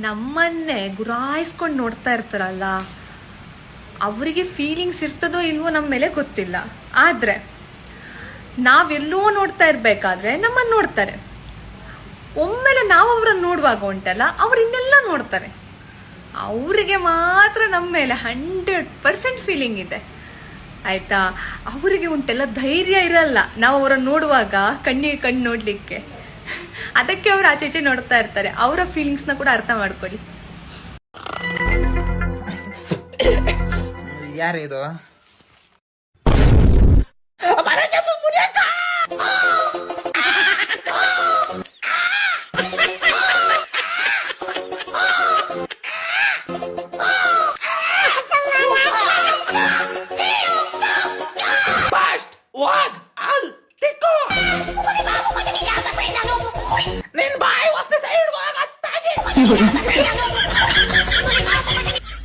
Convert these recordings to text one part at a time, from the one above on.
ನಮ್ಮನ್ನೇ ಗುರಾಯಿಸ್ಕೊಂಡು ನೋಡ್ತಾ ಇರ್ತಾರಲ್ಲ, ಅವರಿಗೆ ಫೀಲಿಂಗ್ಸ್ ಇರ್ತದೋ ಇಲ್ವೋ ನಮ್ಮ ಮೇಲೆ ಗೊತ್ತಿಲ್ಲ. ಆದರೆ ನಾವೆಲ್ಲೋ ನೋಡ್ತಾ ಇರಬೇಕಾದ್ರೆ ನಮ್ಮನ್ನು ನೋಡ್ತಾರೆ. ಒಮ್ಮೆಲೆ ನಾವು ಅವ್ರನ್ನ ನೋಡುವಾಗ ಉಂಟಲ್ಲ, ಅವ್ರು ಇನ್ನೆಲ್ಲ ನೋಡ್ತಾರೆ. ಅವರಿಗೆ ಮಾತ್ರ ನಮ್ಮ ಮೇಲೆ 100% ಫೀಲಿಂಗ್ ಇದೆ ಆಯ್ತಾ. ಅವರಿಗೆ ಉಂಟೆಲ್ಲ ಧೈರ್ಯ ಇರಲ್ಲ ನಾವು ಅವರನ್ನು ನೋಡುವಾಗ ಕಣ್ಣಿಗೆ ಕಣ್ಣು ನೋಡ್ಲಿಕ್ಕೆ. ಅದಕ್ಕೆ ಅವ್ರು ಆಚೆ ನೋಡ್ತಾ ಇರ್ತಾರೆ. ಅವರ ಫೀಲಿಂಗ್ಸ್ನ ಕೂಡ ಅರ್ಥ ಮಾಡ್ಕೊಳ್ಳಿ. ಯಾರಿದು?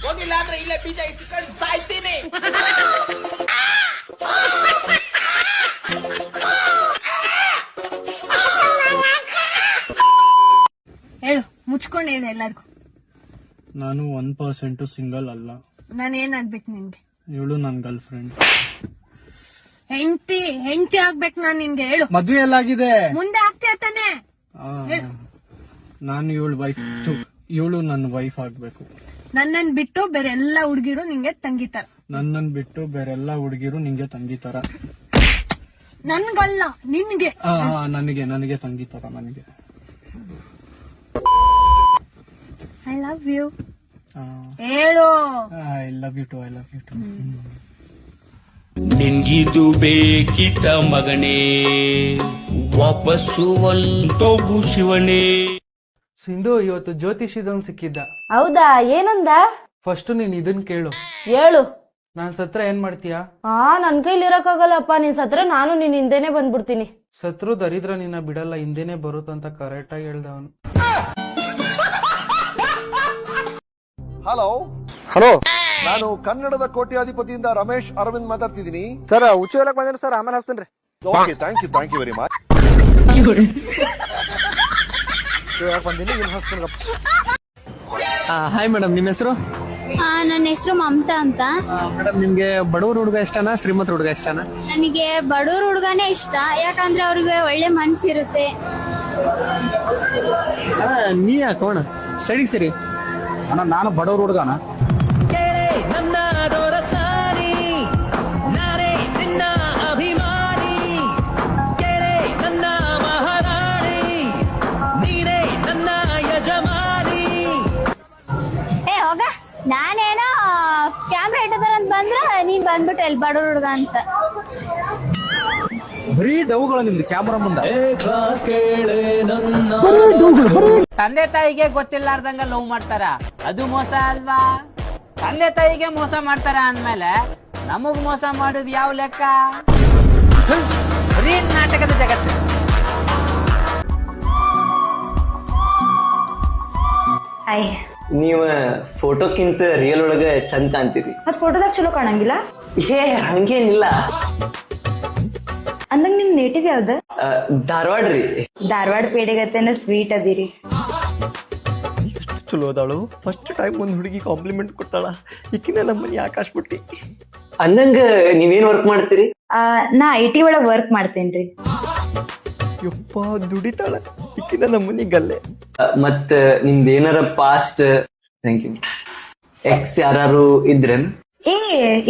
ಹೋಗಿಲ್ಲ ಅಂದ್ರೆ ಇಲ್ಲೇ ಬೀಜ ಇಸ್ಕೊಂಡು ಸಾಯ್ತೀನಿ. ಹೇಳು, ಮುಚ್ಕೊಂಡು ಹೇಳು ಎಲ್ಲರಿಗೂ. ನಾನು 1% ಸಿಂಗಲ್ ಅಲ್ಲ. ನಾನು ಏನ್ ಆಗ್ಬೇಕು ನಿನ್ಗೆ? ಇವಳು ನನ್ ಗರ್ಲ್ ಫ್ರೆಂಡ್. ಹೆಂಡತಿ ಆಗ್ಬೇಕು ನಾನು ನಿನ್ಗೆ. ಹೇಳು, ಮದ್ವೆ ಎಲ್ಲಾಗಿದೆ, ಮುಂದೆ ಆಗ್ತಾ ತಾನೆ. ನಾನು ಇವಳು ವೈಫ್, ಇವಳು ನನ್ನ ವೈಫ್ ಆಗ್ಬೇಕು. ನನ್ನನ್ ಬಿಟ್ಟು ಬೇರೆ ಎಲ್ಲಾ ಹುಡುಗಿರು ನಿಂಗೆ ತಂಗಿತಾರ. ನನ್ನನ್ ಬಿಟ್ಟು ಬೇರೆಲ್ಲಾ ಹುಡುಗಿರು ನಿಂಗೆ ತಂಗಿತಾರ. ನನ್ಗಲ್ಲ, ನಿನ್ಗೆ. ನನಗೆ ತಂಗಿತಾರ. ನನಗೆ ಐ ಲವ್ ಯು ಹೇಳು. I love you too. ನಿನ್ಗಿದು ಬೇಕಿತ ಮಗನೇ, ವಾಪಸ್ಸು ಒಂಟೋಗು ಶಿವನೇ. ಸಿಂಧು, ಇವತ್ತು ಜ್ಯೋತಿಷಿದೊಂದು ಸಿಕ್ಕಿದ್ದ. ಹೌದಾ? ಏನಂದ? ಫಸ್ಟ್ ನೀನ್ ಇದನ್ ಕೇಳು. ಹೇಳು. ನಾನ್ ಸತ್ರ ಏನ್ ಮಾಡ್ತೀಯಾ? ನನ್ ಕೈಲಿ ಇರಕ್ಕಾಗಲ್ಲಪ್ಪ. ನೀನ್ ಸತ್ರ ನಾನು ನಿನ್ ಹಿಂದೆನೆ ಬಂದ್ಬಿಡ್ತೀನಿ. ಸತ್ರು ದರಿದ್ರ ನಿನ್ನ ಬಿಡಲ್ಲ, ಹಿಂದೆನೆ ಬರುತ್ತಂತ ಕರೆಕ್ಟ್ ಆಗಿ ಹೇಳ್ದ ಅವನು. ಹಲೋ ಹಲೋ, ನಾನು ಕನ್ನಡದ ಕೋಟ್ಯಾಧಿಪತಿಯಿಂದ ರಮೇಶ್ ಅರವಿಂದ್ ಮಾತಾಡ್ತಿದ್ದೀನಿ ಸರ್. ಹುಚ್ಚು ಹೇಳಕ್ ಬಂದೇನೆ ಸರ್, ಆಮೇಲೆ ಹಚ್ತೇನ್ರಿ. Okay, thank you very much. Hi madam, ನಿಮ್ಮ ಹೆಸರು? ನನ್ನ ಹೆಸರು ಮಮತಾ ಅಂತ. ಮೇಡಮ್, ನಿಮ್ಗೆ ಬಡವ್ರ ಹುಡುಗ ಇಷ್ಟನಾ ಶ್ರೀಮಂತ ಹುಡುಗ ಇಷ್ಟನಾ? ನನಗೆ ಬಡವ್ರ ಹುಡುಗನೇ ಇಷ್ಟ, ಯಾಕಂದ್ರೆ ಅವ್ರಿಗೆ ಒಳ್ಳೆ ಮನ್ಸಿರುತ್ತೆ. ನೀ ಯಾಕೋಣ ಸರಿ ಸರಿ ಅಣ್ಣ, ನಾನು ಬಡವ್ರ ಹುಡುಗನ. ಹೋಗ, ನಾನೇನೋ ಕ್ಯಾಮ್ರಾ ಇಟ್ಟಿದಾರ ಅಂತ ಬಂದ್ರ ನೀನ್ ಬಂದ್ಬಿಟ್ರೆ ಎಲ್ಲಿ ಬಡವ್ರ ಹುಡುಗ ಅಂತ. ಬರೀ ಡೌಗಳು ನಿಮ್ದು ಕ್ಯಾಮ್ರಾ ಮುಂದೆ. ತಂದೆ ತಾಯಿಗೆ ಗೊತ್ತಿಲ್ಲಾರ್ದಂಗ ಲವ್ ಮಾಡ್ತಾರ, ಅದು ಮೋಸ ಅಲ್ವಾ? ತಂದೆ ತಾಯಿಗೆ ಮೋಸ ಮಾಡ್ತಾರ ಅಂದ್ಮೇಲೆ ನಮಗ್ ಮೋಸ ಮಾಡುದು ಯಾವ ಲೆಕ್ಕ? ಬರೀ ನಾಟಕದ ಜಗತ್ತು. ನೀವ ಫೋಟೋಕ್ಕಿಂತ ರಿಯಲ್ ಒಳಗ ಚಂದ ಕಾಣ್ತೀರಿ. ಫೋಟೋದಾಗ ಚಲೋ ಕಾಣಂಗಿಲ್ಲ. ಏ ಹಂಗೇನಿಲ್ಲ. ಅಂದಂಗ ನಿಮ್ ನೇಟಿವ್ ಯಾವ್ದ? ಧಾರವಾಡ ರೀ. ಧಾರವಾಡ ಪೇಡೆಗತ್ತೇನ ಸ್ವೀಟ್ ಅದಿರಿ. ಎಷ್ಟು ಚಲೋ ಅದಾಳು. ಫಸ್ಟ್ ಟೈಮ್ ಒಂದ್ ಹುಡುಗಿ ಕಾಂಪ್ಲಿಮೆಂಟ್ ಕೊಟ್ಟಾಳ. ಈಕಿನ ನಮ್ಮನಿ ಆಕಾಶ್ ಬಿಟ್ಟಿ. ಅಂದಂಗ ನೀವೇನ್ ವರ್ಕ್ ಮಾಡ್ತೀರಿ? ನಾ IT ಒಳಗ್ ವರ್ಕ್ ಮಾಡ್ತೇನ್ರಿ. ಯಪ್ಪ, ದುಡಿತಾಳ. ಈಕಿನ ನಮ್ಮನಿ ಗಲ್ಲೆ. ಮತ್ತ ನಿಮ್ದ ಏನಾರ ಪಾಸ್ಟ್ ಥ್ಯಾಂಕ್ ಯು ಎಕ್ಸ್ ಯಾರು ಇದ್ರೇನ್?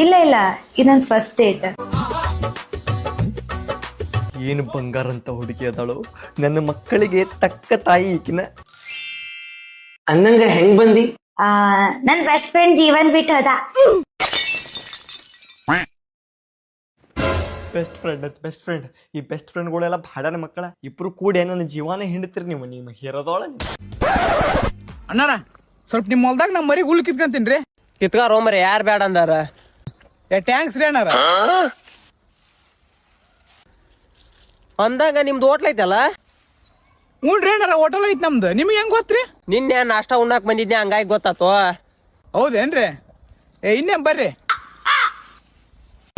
ಇಲ್ಲ ಇದೊಂದ್ ಫಸ್ಟ್ ಡೇಟ್. ಏನು ಬಂಗಾರ ಅಂತ ಹುಡುಗಿ ಅದಾಳು. ನನ್ನ ಮಕ್ಕಳಿಗೆ ತಕ್ಕ ತಾಯಿ ಈಕಿನ. ಅಂದಂಗ ಹೆಂಗ್ ಬಂದಿ? ನನ್ ಬೆಸ್ಟ್ ಫ್ರೆಂಡ್ ಜೀವನ್ ಬಿಟ್ಟು ಹೋದ. ಬೆಸ್ಟ್ ಫ್ರೆಂಡ್ ಈ ಬೆಸ್ಟ್ ಫ್ರೆಂಡ್ಗಳೆಲ್ಲ ಭಾಡನ ಮಕ್ಕಳ. ಇಬ್ರು ಕೂಡಿ ನನ್ನ ಜೀವನ ಹಿಂಡ್ತಿರಿ ನೀವು. ನಿಮ್ಮ ಹೇರೋದೋಳ ಅಣ್ಣಾರ, ಸ್ವಲ್ಪ ನಿಮ್ ಹೊಲ್ದಾಗ ನಮ್ ಮರಿ ಹುಲ್ ಕಿತ್ಕೊಂತೀನ್ರಿ. ಕಿತ್ಕಾರೋ ಮರಿ, ಯಾರ್ ಬೇಡ ಅಂದಾರ? ಟ್ಯಾಂಕ್ಸ್ ರೀ ಅಣ್ಣಾರ. ಅಂದಾಗ ನಿಮ್ದು ಹೋಟ್ಲ್ ಐತಲ್ಲ? ಹ್ಞೂನ್ರಿ ಅಣ್ಣಾರ, ಹೋಟೆಲ್ ಐತ್ ನಮ್ದು. ನಿಮ್ಗೆ ಹೆಂಗ್ ಗೊತ್ತ್ರಿ? ನಿನ್ನೆ ನಾಷ್ಟ ಉಣ್ಣಾಕ್ ಬಂದಿದ್ದೆ, ಹಂಗಾಗಿ ಗೊತ್ತಾತು. ಹೌದೇನ್ರಿ? ಇನ್ನೇನ್ ಬರ್ರಿ.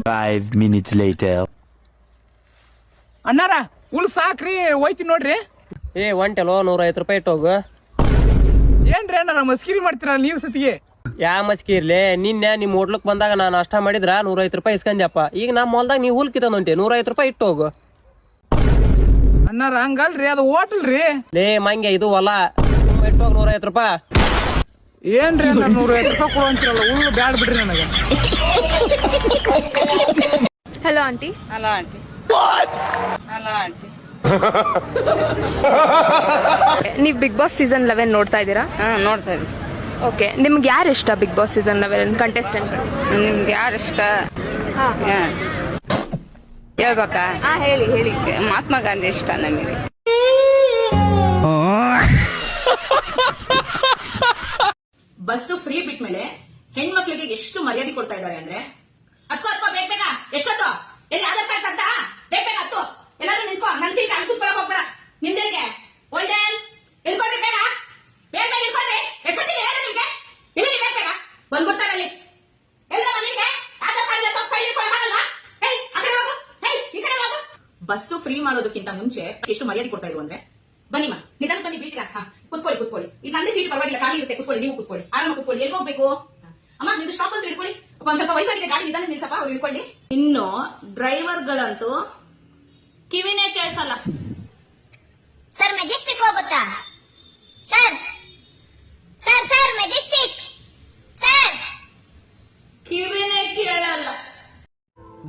5 minutes later. ಅಣ್ಣಾರ, ಹುಲ್ ಸಾಕ್ರಿ, ಹೋಯ್ತಿ ನೋಡ್ರಿ. ಒಂಟೆಲೋ 150 ರೂಪಾಯಿ ಇಟ್ಟೋಗು. ಏನ್ರಿ ಅಣ್ಣಾರ ಮಸ್ಕಿರಿ ಮಾಡ್ತೀರಲ್ಲ ನೀವು ಸತಿಗೆ? ಯಾ ಮಸ್ಕಿ ಇರ್ಲಿ, ನಿನ್ನೆ ನಿಮ್ ಹೋಟ್ಲಕ್ ಬಂದಾಗ ನಾನು ನಾಷ್ಟ ಮಾಡಿದ್ರ 150 ರೂಪಾಯಿ ಇಸ್ಕೊಂಡ್ಯಪ್ಪ. ಈಗ ನಮ್ಮ ಹೊಲ್ದಾಗ ನೀವು ಹುಲ್ ಕಿತ್ತಂತೆ 150 ರೂಪಾಯಿ ಇಟ್ಟು ಹೋಗು. ಅಣ್ಣಾರ ಹಂಗಲ್ರಿ, ಅದು ಹೋಟೆಲ್ ರೀ. ಲೇ ಮಂಗೆ, ಇದು ಹೊಲ, ಇಟ್ಟು ಹೋಗಿ 150 ರೂಪಾಯಿ. ಏನ್ರಿ ಅಣ್ಣ 150 ರೂಪಾಯಿ ಕೊಡು ಅಂತಿರಲ್ಲ, ಹುಲ್ಲು ಬ್ಯಾಡ್ ಬಿಡ್ರಿ ನನಗೆ. Hello aunty. Hello aunty. Hello aunty. ನೀವು ಬಿಗ್ ಬಾಸ್ ಸೀಸನ್ 11 ನೋಡ್ತಾ ಇದ್ದೀರಾ? ನೋಡ್ತಾ ಇದ್ದೀನಿ. ಓಕೆ, ನಿಮ್ಗೆ ಯಾರು ಇಷ್ಟ ಬಿಗ್ ಬಾಸ್ ಸೀಸನ್ 11 ಕಂಟೆಸ್ಟೆಂಟ್? ನಿಮ್ಗೆ ಯಾರು ಇಷ್ಟ ಹೇಳ್ಬೇಕಾ? ಹೇಳಿ ಹೇಳಿ. ಮಹಾತ್ಮ ಗಾಂಧಿ ಇಷ್ಟ ನಮಗೆ. ಬಸ್ಸು ಫ್ರೀ ಬಿಟ್ಮೇಲೆ ಹೆಣ್ಮಕ್ಳಿಗೆ ಎಷ್ಟು ಮರ್ಯಾದೆ ಕೊಡ್ತಾ ಇದ್ದಾರೆ ಅಂದ್ರೆ, ಹತ್ತು ಬೇಗ ಎಷ್ಟೊತ್ತು ಎಲ್ಲಿ ಆಧಾರ್ ಕಾರ್ಡ್ ಅಂತ ಬೇಗ ಹತ್ತು, ಎಲ್ಲಾದ್ರೂ ನಿಂತ್ಕೋ, ನನ್ ಸೀಟ್ ಅಲ್ಲಿ ಕೂತ್ಕೊಳಕ್ ಹೋಗ್ಬೇಡ. ನಿಮ್ದೇನಿಗೆ ಓಲ್ಡನ್ ಇಳ್ಕೊಳ್ರಿ, ಬೇಗ ಬೇಗ ಬೇಗ ಇಳ್ಕೊಳ್ರಿ. ಎಷ್ಟೊತ್ತಿಗೆ ಹೇಳ ನಿಮ್ಗೆ ಇಳಿ, ಬೇಗ ಬೇಗ ಬಂದ್ಬಿಡ್ತಾರೆ ಅಲ್ಲಿ ಎಲ್ಲ ಮನೆಗೆ ಆಧಾರ್ ಕಾರ್ಡ್ ಎಲ್ಲ ಕೈ ಇಟ್ಕೊಳಕ್ಕಾಗಲ್ಲ. ಹೇ ಆ ಕಡೆ ಹೋಗು, ಹೇ ಈ ಕಡೆ ಹೋಗು. ಬಸ್ಸು ಫ್ರೀ ಮಾಡೋದಕ್ಕಿಂತ ಮುಂಚೆ ಎಷ್ಟು ಮರ್ಯಾದೆ ಕೊಡ್ತಾ ಇದ್ರು ಅಂದ್ರೆ, ಬನ್ನಿಮ್ಮ ನಿಧಾನ ಬನ್ನಿ, ಬೀಟ್ಲ ಕೂತ್ಕೊಳ್ಳಿ. ಈಗ ನಂದೇ ಸೀಟ್ ಪರವಾಗಿಲ್ಲ, ಖಾಲಿ ಇರುತ್ತೆ, ಕೂತ್ಕೊಳ್ಳಿ, ನೀವು ಕೂತ್ಕೊಳ್ಳಿ, ಆರಾಮ ಕೂತ್ಕೊಳ್ಳಿ. ಎಲ್ಲಿ ಹೋಗ್ಬೇಕು ಅಮ್ಮ? ನಿಮ್ದು ಸ್ಟಾಪ್ ಅಂತ ಇಟ್ಕೊಳ್ಳಿ, ಒಂದ್ ಸ್ವಲ್ಪ ವಯಸ್ಸಾಗಿದೆ, ಗಾಡಿ ನಿಧಾನ ನಿಲ್ಸಪ್ಪ, ಅವ್ರು ಇಟ್ಕೊಳ್ಳಿ. ಇನ್ನು ಡ್ರೈವರ್ಗಳಂತೂ ಕಿವಿನೇ ಕೇಳಿಸಲ್ಲ. ಸರ್ ಮೆಜೆಸ್ಟಿಕ್ ಹೋಗುತ್ತಾ sir? Sir sir Majestic sir, ಕಿವಿನೇ ಕೇಳಲ್ಲ.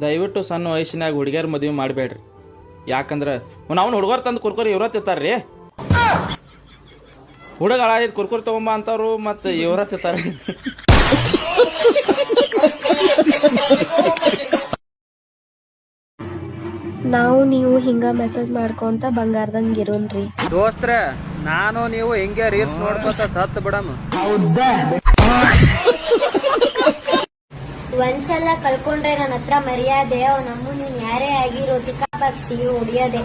ದಯವಿಟ್ಟು ಸಣ್ಣ ವಯಸ್ಸಿನಾಗ ಹುಡುಗಿಯರ್ ಮದುವೆ ಮಾಡಬೇಡ್ರಿ. ಯಾಕಂದ್ರೆ ನಾವು ಹುಡುಗರು ತಂದು ಕುರ್ಕುರಿ ಇವ್ರ ತಿಂತಾರ್ರಿ. ಹುಡುಗ ಹಾಳಾಯ್ತು ಕುರ್ಕುರಿ ತಗೊಂಬ ಅಂತವ್ರು, ಮತ್ತೆ ಇವ್ರ ತಿಂತಾರೆ. ನಾವು ನೀವು ಹಿಂಗ ಮೆಸೇಜ್ ಮಾಡ್ಕೊಂತ ಬಂಗಾರದಂಗ ಇರೋನ್ರಿ. ದೋಸ್ತ್ರ, ನಾನು ನೀವು ಹಿಂಗೆ ರೀಲ್ಸ್ ನೋಡ್ಕೊತ ಸತ್ ಬಿಡಮ್. ಒಂದ್ಸಲ ಕಳ್ಕೊಂಡ್ರೆ ನನ್ನ ಹತ್ರ ಮರ್ಯಾದೆ, ನಮ್ಮ ನೀನ್ ಯಾರೇ ಆಗಿರೋ ತಿಕ್ಕಾಬಾಕ್ಸಿ ಹೊಡಿಯೋದೆ.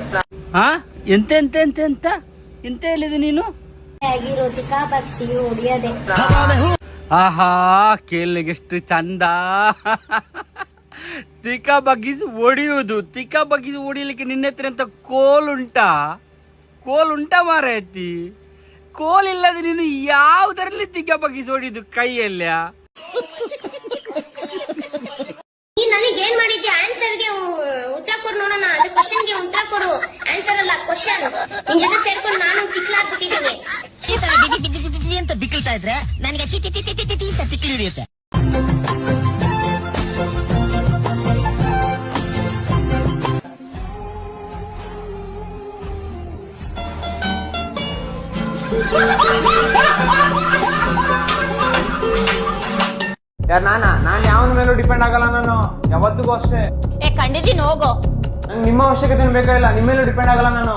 ಎಂತ ಹೇಳಿದೆ ನೀನು? ಆಗಿರೋ ತಿಕ್ಕಾಬಾಕ್ಸಿ ಹೊಡಿಯೋದೆ. ಆಹಾ, ಕೇಳಿಗೆಷ್ಟು ಚಂದ. ತಿಕ್ಕ ಬಗ್ಗಿಸಿ ಹೊಡಿಲಿಕ್ಕೆ ನಿನ್ನ ಹತ್ರ ಅಂತ ಕೋಲ್ ಉಂಟಾ ಮಾರೈತಿ? ಕೋಲ್ ಇಲ್ಲದೆ ನೀನು ಯಾವುದರಲ್ಲಿ ತಿಕ್ಕ ಬಗ್ಗಿಸಿ ಹೊಡಿದು ಕೈಯಲ್ಲ? ನನಗೆ ಏನ್ ಮಾಡಿದ್ಯಾ? ಆನ್ಸರ್ಗೆ ಉತ್ತರ ಕೊಡು ನೋಡೋಣ. ಅದು ಕ್ವಶನ್ಗೆ ಉತ್ತರ ಕೊಡು, ಆನ್ಸರ್ ಅಲ್ಲ ಕ್ವಶನ್. ನಿನ್ ಜೊತೆ ಸೇರ್ಕೊಂಡು ನಾನು ಕಿಕ್ಲಾಗ್ಬಿಟ್ಟಿದ್ದೀನಿ. ಅಂತ ಬಿಕ್ಕಳ್ತಾ ಇದ್ರೆ ನನಗೆ ತಿಕ್ಕಿ ಹಿಡಿಯುತ್ತೆ. ನಾನು ಯಾವನ ಮೇಲೂ ಡಿಪೆಂಡ್ ಆಗಲ್ಲ. ನಾನು ಯಾವತ್ತಿಗೂ ಅಷ್ಟೇ. ಖಂಡಿತೀನಿ, ಹೋಗೋ. ನಂಗೆ ನಿಮ್ಮ ಅವಶ್ಯಕತೆ ಬೇಕಾಗಿಲ್ಲ, ನಿಮ್ಮ ಮೇಲೂ ಡಿಪೆಂಡ್ ಆಗಲ್ಲ ನಾನು.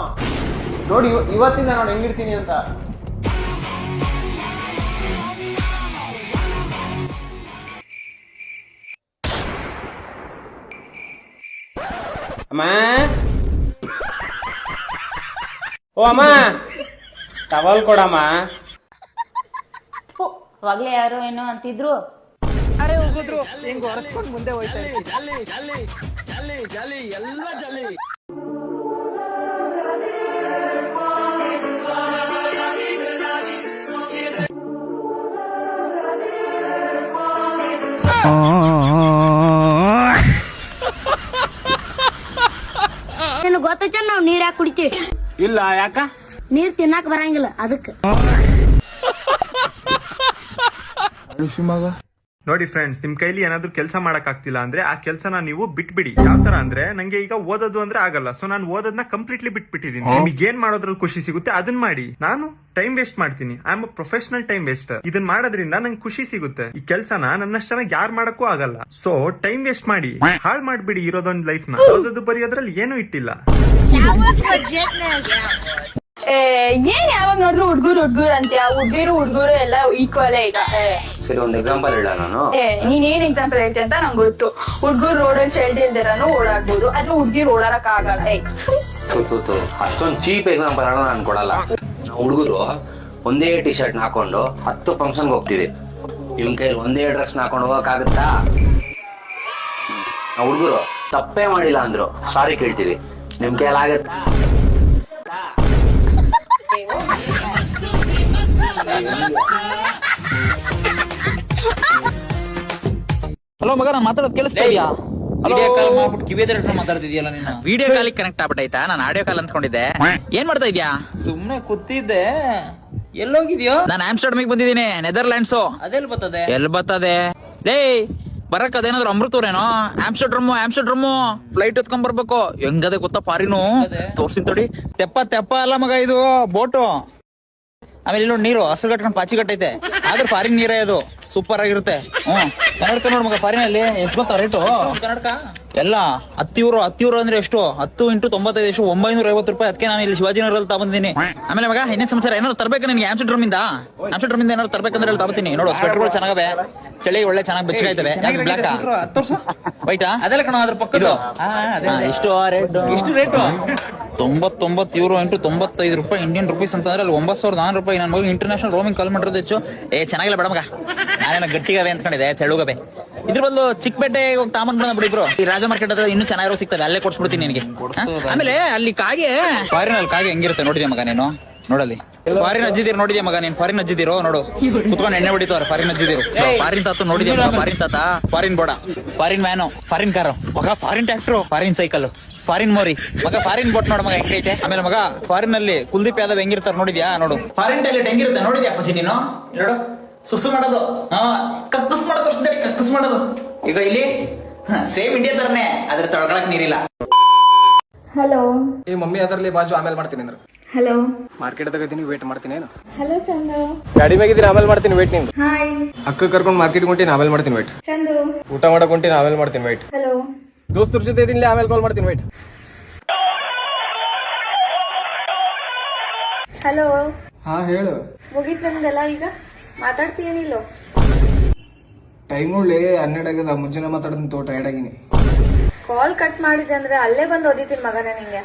ನೋಡಿ ಇವತ್ತಿಂದ ನಾನು ಹೆಂಗಿರ್ತೀನಿ ಅಂತ. ಅಮ್ಮ, ಓ ಅಮ್ಮ, ಟವಲ್ ಕೊಡಮ್ಮ. ಅವಾಗ್ಲೇ ಯಾರೋ ಏನೋ ಅಂತಿದ್ರು. ಅರೆ ಹೋಗಿದ್ರು ಹಿಂಗ್ ಹೊರಸ್ಕೊಂಡು ಮುಂದೆ ಹೋಯ್ತಾ ಇದ್ದೀನಿ. ನಿನಗೆ ಗೊತ್ತೈತೆ ನಾವ್ ನೀರ್ ಯಾಕೆ ಕುಡಿತೀವಿ? ಇಲ್ಲ, ಯಾಕ? ನೀರ್ ತಿನ್ನಕ್ ಬರಂಗಿಲ್ಲ ಅದಕ್ಕೆ. ನೋಡಿ ಫ್ರೆಂಡ್ಸ್, ನಿಮ್ ಕೈಲಿ ಏನಾದ್ರು ಕೆಲಸ ಮಾಡಕ್ ಆಗ್ತಿಲ್ಲ ಅಂದ್ರೆ ಆ ಕೆಲಸನ ನೀವು ಬಿಟ್ಬಿಡಿ. ಯಾವ ತರ ಅಂದ್ರೆ, ನಂಗೆ ಈಗ ಓದೋದು ಅಂದ್ರೆ ಆಗಲ್ಲ, ಸೊ ನಾನು ಓದೋದನ್ನ ಕಂಪ್ಲೀಟ್ಲಿ ಬಿಟ್ಬಿಟ್ಟಿದೀನಿ. ನಿಮ್ಗೆ ಏನ್ ಮಾಡೋದ್ರಲ್ಲಿ ಖುಷಿ ಸಿಗುತ್ತೆ ಅದನ್ನ ಮಾಡಿ. ನಾನು ಟೈಮ್ ವೇಸ್ಟ್ ಮಾಡ್ತೀನಿ, I am a professional time waster. ಇದನ್ನ ಮಾಡೋದ್ರಿಂದ ನಂಗೆ ಖುಷಿ ಸಿಗುತ್ತೆ. ಈ ಕೆಲಸನ ನನ್ನಷ್ಟು ಚೆನ್ನಾಗಿ ಯಾರು ಮಾಡಕ್ಕೂ ಆಗಲ್ಲ. ಸೊ ಟೈಮ್ ವೇಸ್ಟ್ ಮಾಡಿ, ಹಾಳು ಮಾಡ್ಬಿಡಿ ಇರೋದೊಂದ್ ಲೈಫ್ ನ. ಓದೋದು ಬರೆಯೋದ್ರಲ್ಲಿ ಏನೂ ಇಟ್ಟಿಲ್ಲ. ಏನ್ ಯಾವಾಗ ನೋಡಿದ್ರು ಹುಡ್ಗುರು ಅಂತ, ಹುಡ್ಗಿರು ಎಲ್ಲ ಈಕ್ವಲೇ ಈಗ. ಸರಿ, ಒಂದು ಎಕ್ಸಾಂಪಲ್ ಹೇಳ ನಾನು. ನೀನ್ ಏನ್ ಎಕ್ಸಾಂಪಲ್ ಹೇಳ್ತಿ ಅಂತ ನಂಗೆ ಗೊತ್ತು. ಹುಡ್ಗುರು ರೋಡಲ್ಲಿ ಚೈಲ್ಡ್ ಇಲ್ದಿರಾನು ಓಡಾಡ್ಬೋದು, ಆದ್ರೆ ಹುಡ್ಗಿರು ಓಡಾಡಕ್ ಆಗಲ್ಲ. ಅಷ್ಟೊಂದು ಚೀಪ್ ಎಕ್ಸಾಂಪಲ್ ನಾನು ಕೊಡಲ್ಲ. ಹುಡುಗರು ಒಂದೇ ಟಿ ಶರ್ಟ್ ಹಾಕೊಂಡು 10 ಫಂಕ್ಷನ್ಗೆ ಹೋಗ್ತೀವಿ. ನಿಮ್ ಕೈಲಿ ಒಂದೇ ಡ್ರೆಸ್ ಹಾಕೊಂಡು ಹೋಗಕ್ಕಾಗತ್ತಾ? ಹುಡುಗರು ತಪ್ಪೇ ಮಾಡಿಲ್ಲ ಅಂದ್ರು ಸಾರಿ ಕೇಳ್ತೀವಿ. ನಿಮ್ ಕೈಲಿ ಆಗತ್ತಾ? ಹಲೋ ಮಗ, ನಾನು ಮಾತಾಡೋದು ಕೇಳಿಸ್ತಾ ಇದೆಯಾ? ವಿಡಿಯೋ ಕಾಲ್ ಮಾಡ್ಬಿಟ್ಟು ಕಿವಿದ್ರೆ ಮಾತಾಡ್ತಿದ್ಯಲ್ಲ ನೀನು. ವಿಡಿಯೋ ಕಾಲಿಗೆ ಕನೆಕ್ಟ್ ಆಗ್ಬಿಟ್ಟೈತಾ? ನಾನು ಆಡಿಯೋ ಕಾಲ್ ಅಂದ್ಕೊಂಡಿದ್ದೆ. ಏನ್ ಮಾಡ್ತಾ ಇದ್ಯಾ? ಸುಮ್ನೆ ಕೂತಿದ್ದೆ. ಎಲ್ಲೋಗಿದ್ಯೋ? ನಾನು ಆಮ್ಸ್ಟರ್ಡಮಿಗೆ ಬಂದಿದ್ದೀನಿ, ನೆದರ್ಲ್ಯಾಂಡ್ಸು. ಅದೆಲ್ಲಿ ಬರ್ತದೆ? ಎಲ್ಲಿ ಬರ್ತದೆ ಲೇ? ಬರಕ್ ಅದೇನಾದ್ರು ಅಮೃತೂರೇನೋ? ಆಮ್ಸ್ಟರ್ಡ್ರಮ್ಮು ಫ್ಲೈಟ್ ಎತ್ಕೊಂಡ್ ಬರ್ಬೇಕು. ಹೆಂಗದೆ ಗೊತ್ತಾ ಪಾರಿನು? ತೋರ್ಸಿನ್ ತಡಿ. ತೆಪ್ಪ ಅಲ್ಲ ಮಗ, ಇದು ಬೋಟು. ಆಮೇಲೆ ಇಲ್ಲಿ ನೀರು ಹಸಿರು ಕಟ್ಕೊಂಡು ಪಾಚಿ ಕಟ್ಟೈತೆ, ಆದ್ರೆ ಫಾರಿನ್ ನೀರೇ ಅದು, ಸೂಪರ್ ಆಗಿರುತ್ತೆ. ಕನ್ನಡಕ ನೋಡ್ ಮಗ, ಫಾರಿನ್ ಅಲ್ಲಿ ಎಷ್ಟು ಗೊತ್ತಾ ರೇಟು? ಕನ್ನಡಕ ಎಲ್ಲ 10 ಯೂರೋ ಅಂದ್ರೆ ಎಷ್ಟು? 10 × 95 ಎಷ್ಟು? 950 ರೂಪಾಯಿ. ಅದಕ್ಕೆ ನಾನು ಇಲ್ಲಿ ಶಿವಾಜಿನಗರಲ್ಲಿ ತಗೊಂಡಿದ್ದೀನಿ. ಆಮೇಲೆ ಮಗ ಇನ್ನೇ ಸಮಾಚಾರ? ಏನಾದ್ರು ತರ್ಬೇಕು ನಿನ್ಗೆ ಆಮ್ಸ್ಟರ್ಡಮ್ ಇಂದ ಏನಾದ್ರು ತರ್ಬೇಕಂದ್ರೆ ಅಲ್ಲಿ ತಗೋತೀನಿ. ನೋಡು ಸ್ವೆಟರ್ಗಳು ಚೆನ್ನಾಗವೆ, ಚಳಿ ಒಳ್ಳೆ ಚೆನ್ನಾಗಿ ಬೆಚ್ಚಗಾಯ್ತವೆ. ವೈಟಾ? ಅದೆಲ್ಲ ಕಣ, ಅದ್ರ ಪಕ್ಕದ್ದು. ಎಷ್ಟು ರೇಟ್? ಎಷ್ಟು ರೇಟು? 99 ಯೂರೋ × 95 ರೂಪಾಯಿ ಇಂಡಿಯನ್ ರುಪೀಸ್ ಅಂತಂದ್ರೆ ಅಲ್ಲಿ 9,400 ರೂಪಾಯಿ. ನನ್ನ ಮಗ ಇಂಟರ್ನ್ಯಾಷನಲ್ ರೋಮಿಂಗ್ ಕಾಲ್ ಮಾಡಿರೋದು ಹೆಚ್ಚು. ಚೆನ್ನಾಗಿಲ್ಲ ಬೇಡ ಮಗ, ನಾನೇನ ಗಟ್ಟಿಗವೆ ಅಂದ್ಕೊಂಡಿದ್ದೆ, ತೆಳುಗವೆ. ಇದ್ರ ಬದಲು ಚಿಕ್ಕಪೇಟೆಗೆ ಹೋಗಿ ತಾಮನ್ ಬಿಡ ಬಿಡಿಬ್ರು. ಈ ರಾಜ ಮಾರ್ಕೆಟ್ ಹತ್ರ ಇನ್ನೂ ಚೆನ್ನಾಗಿರೋ ಸಿಗ್ತದೆ, ಅಲ್ಲೇ ಕೊಡ್ಸ್ಬಿಡ್ತೀನಿ ನಿನಗೆ. ಆಮೇಲೆ ಅಲ್ಲಿ ಕಾಗೆ, ಫಾರಿನ್ ಕಾಗೆ ಹೆಂಗಿರುತ್ತೆ ನೋಡಿದ್ಯಾ ಮಗ ನೀನು? ನೋಡಲ್ಲಿ ಫಾರಿನ್ ಅಜ್ಜಿದಿರು ನೋಡಿದ್ಯಾ ಮಗ ನೀನ್? ಫಾರಿನ್ ಅಜ್ಜಿದಿರೋ ನೋಡು, ಕುತ್ಕೊಂಡು ಎಣ್ಣೆ ಹೊಡಿತವ್ರೆ ಫಾರಿನ್ ಅಜ್ಜಿದಿರು. ಫಾರಿನ್ ತಾತ ನೋಡಿದ್ಯಾ? ಫಾರಿನ್ ತಾತ, ಫಾರಿನ್ ಬೋಡ, ಫಾರಿನ್ ವ್ಯಾನು, ಫಾರಿನ್ ಕಾರು ಮಗ, foreign tractor, foreign cycle, foreign ಮೋರಿ ಮಗ, ಫಾರಿನ್ ಬೋಟ್ ನೋಡ ಮಗ ಹೆಂಗೈತೆ. ಆಮೇಲೆ ಮಗ ಫಾರಿನ್ ಅಲ್ಲಿ ಕುಲ್ದೀಪ್ ಯಾದವ್ ಹೆಂಗಿರ್ತಾರ ನೋಡಿದ್ಯಾ? ನೋಡು ಫಾರಿನ್ ಟಾಯ್ಲೆಟ್ ಹೆಂಗಿರುತ್ತೆ ನೋಡಿದ್ಯಾ ಅಪ್ಪಾಜಿ ನೀನು? ನೋಡು ಸುಸು ಮಾಡೋದು, ಕಕ್ಕಸ್ ಮಾಡೋದು, ತೋರಿಸ್ದೇಳಿ ಕಕ್ಕಸ್ ಮಾಡೋದು. ಈಗ ಇಲ್ಲಿ ಸೇಮ್ ಇಂಡಿಯಾ ತರನೇ, ಅದ್ರ ತೊಳ್ಕೊಳಕ್ ನೀರಿಲ್ಲ. ಹಲೋ ಈ ಮಮ್ಮಿ ಅದರಲ್ಲಿ ಬಾಜು ಆಮೇಲೆ ಮಾಡ್ತೀನಿ ಅಂದ್ರೆ. ಹಲೋ ಮಾರ್ಕೆಟ್ ತಗೋತೀನಿ, ವೇಟ್ ಮಾಡ್ತೀನಿ. ಏನು ಹಲೋ ಚಂದು. ಗಾಡಿ ಮ್ಯಾಗಿದ್ದೀನಿ, ಆಮೇಲೆ ಮಾಡ್ತೀನಿ ವೇಟ್. ನಿಂಗೆ ಹಾಯ್ ಅಕ್ಕ ಕರ್ಕೊಂಡು ಮಾರ್ಕೆಟ್ ಹೊಂಟೀನಿ, ಆಮೇಲೆ ಮಾಡ್ತೀನಿ ವೇಟ್. ಚಂದು. ಊಟ ಮಾಡಕ್ ಹೊಂಟೀನಿ, ಆಮೇಲೆ ಮಾಡ್ತೀನಿ ವೇಟ್. ಹಲೋ ದೋಸ್ತರ ಜೊತೆ ಇದೀನಿ, ಆಮೇಲೆ ಕಾಲ್ ಮಾಡ್ತೀನಿ ವೇಟ್. ಹಲೋ ಹಾ ಹೇಳು. ಮುಗೀತ್ ನಂದೆಲ್ಲ, ಈಗ ಮಾತಾಡ್ತೀಯೇನಿಲ್ಲೋ? ಟೈಮ್ ನೋಡ್ಲಿ 12 ಆಗದ, ಮುಂಚೆನೆ ಮಾತಾಡ್ತೀನಿ, ಟೈರ್ಡ್ ಆಗಿನಿ. ಕಾಲ್ ಕಟ್ ಮಾಡಿದೆ ಅಂದ್ರೆ ಅಲ್ಲೇ ಬಂದು ಓದಿತೀನಿ ಮಗನ ನಿಂಗೆ.